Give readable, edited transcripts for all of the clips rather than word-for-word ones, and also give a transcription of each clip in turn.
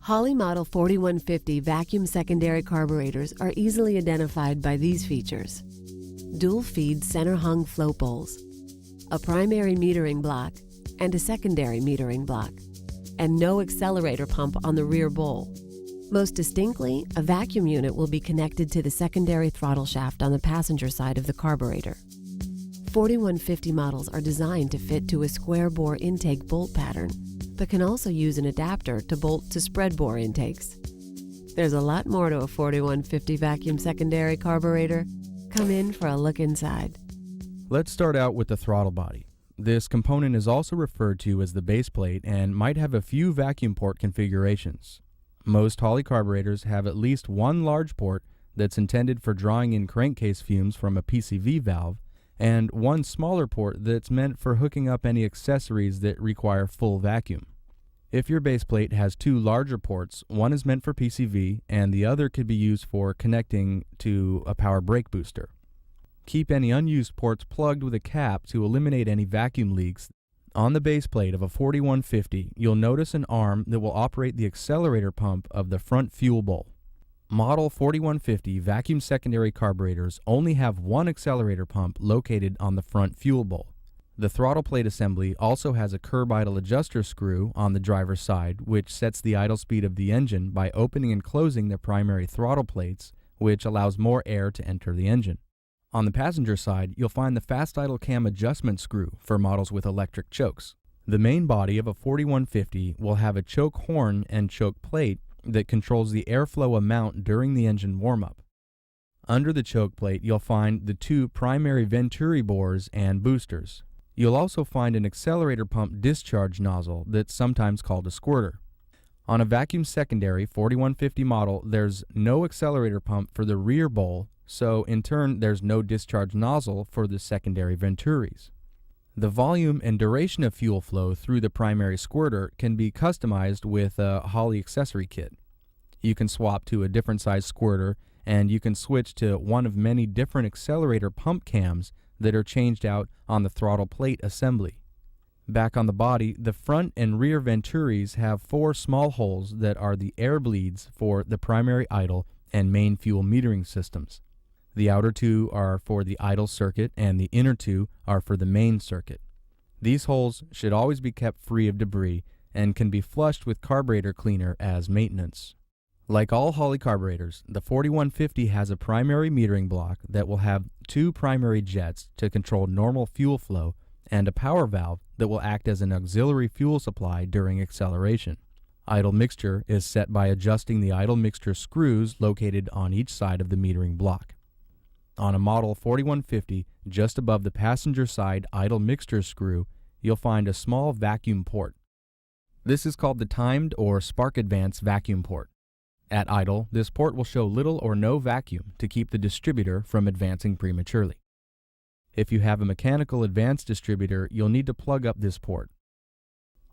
Holley Model 4150 vacuum secondary carburetors are easily identified by these features: dual feed center hung float bowls, a primary metering block and a secondary metering block, and no accelerator pump on the rear bowl. Most distinctly, a vacuum unit will be connected to the secondary throttle shaft on the passenger side of the carburetor. 4150 models are designed to fit to a square bore intake bolt pattern, but can also use an adapter to bolt to spread bore intakes. There's a lot more to a 4150 vacuum secondary carburetor. Come in for a look inside. Let's start out with the throttle body. This component is also referred to as the base plate and might have a few vacuum port configurations. Most Holley carburetors have at least one large port that's intended for drawing in crankcase fumes from a PCV valve, and one smaller port that's meant for hooking up any accessories that require full vacuum. If your base plate has two larger ports, one is meant for PCV and the other could be used for connecting to a power brake booster. Keep any unused ports plugged with a cap to eliminate any vacuum leaks. On the base plate of a 4150, you'll notice an arm that will operate the accelerator pump of the front fuel bowl. Model 4150 vacuum secondary carburetors only have one accelerator pump located on the front fuel bowl. The throttle plate assembly also has a curb idle adjuster screw on the driver's side, which sets the idle speed of the engine by opening and closing the primary throttle plates, which allows more air to enter the engine. On the passenger side, you'll find the fast idle cam adjustment screw for models with electric chokes. The main body of a 4150 will have a choke horn and choke plate that controls the airflow amount during the engine warm-up. Under the choke plate, you'll find the two primary venturi bores and boosters. You'll also find an accelerator pump discharge nozzle that's sometimes called a squirter. On a vacuum secondary 4150 model, there's no accelerator pump for the rear bowl, so in turn there's no discharge nozzle for the secondary venturis. The volume and duration of fuel flow through the primary squirter can be customized with a Holley accessory kit. You can swap to a different size squirter, and you can switch to one of many different accelerator pump cams that are changed out on the throttle plate assembly. Back on the body, the front and rear venturis have four small holes that are the air bleeds for the primary idle and main fuel metering systems. The outer two are for the idle circuit and the inner two are for the main circuit. These holes should always be kept free of debris and can be flushed with carburetor cleaner as maintenance. Like all Holley carburetors, the 4150 has a primary metering block that will have two primary jets to control normal fuel flow and a power valve that will act as an auxiliary fuel supply during acceleration. Idle mixture is set by adjusting the idle mixture screws located on each side of the metering block. On a model 4150, just above the passenger side idle mixture screw, you'll find a small vacuum port. This is called the timed or spark advance vacuum port. At idle, this port will show little or no vacuum to keep the distributor from advancing prematurely. If you have a mechanical advance distributor, you'll need to plug up this port.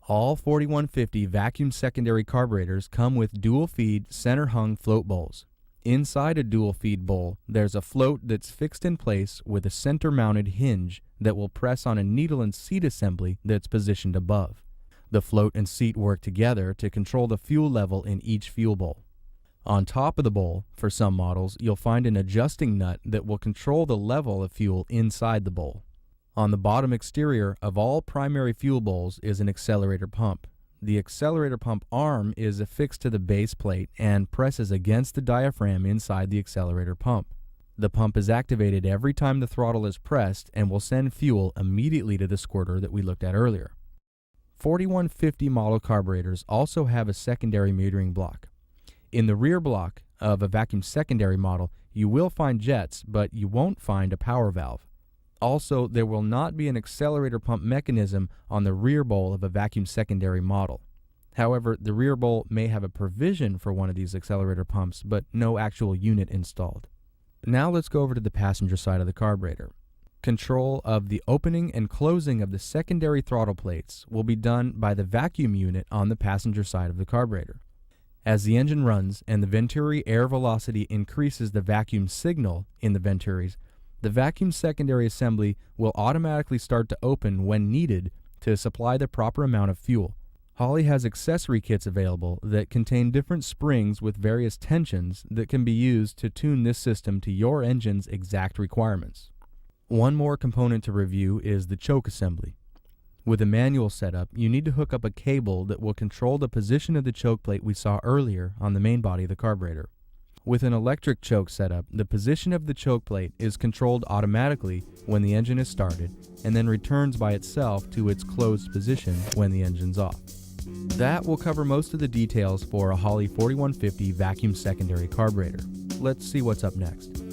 All 4150 vacuum secondary carburetors come with dual feed center hung float bowls. Inside a dual feed bowl, there's a float that's fixed in place with a center mounted hinge that will press on a needle and seat assembly that's positioned above. The float and seat work together to control the fuel level in each fuel bowl. On top of the bowl, for some models, you'll find an adjusting nut that will control the level of fuel inside the bowl. On the bottom exterior of all primary fuel bowls is an accelerator pump. The accelerator pump arm is affixed to the base plate and presses against the diaphragm inside the accelerator pump. The pump is activated every time the throttle is pressed and will send fuel immediately to the squirter that we looked at earlier. 4150 model carburetors also have a secondary metering block. In the rear block of a vacuum secondary model, you will find jets, but you won't find a power valve. Also, there will not be an accelerator pump mechanism on the rear bowl of a vacuum secondary model. However, the rear bowl may have a provision for one of these accelerator pumps, but no actual unit installed. Now let's go over to the passenger side of the carburetor. Control of the opening and closing of the secondary throttle plates will be done by the vacuum unit on the passenger side of the carburetor. As the engine runs and the venturi air velocity increases the vacuum signal in the venturis, the vacuum secondary assembly will automatically start to open when needed to supply the proper amount of fuel. Holley has accessory kits available that contain different springs with various tensions that can be used to tune this system to your engine's exact requirements. One more component to review is the choke assembly. With a manual setup, you need to hook up a cable that will control the position of the choke plate we saw earlier on the main body of the carburetor. With an electric choke setup, the position of the choke plate is controlled automatically when the engine is started and then returns by itself to its closed position when the engine's off. That will cover most of the details for a Holley 4150 vacuum secondary carburetor. Let's see what's up next.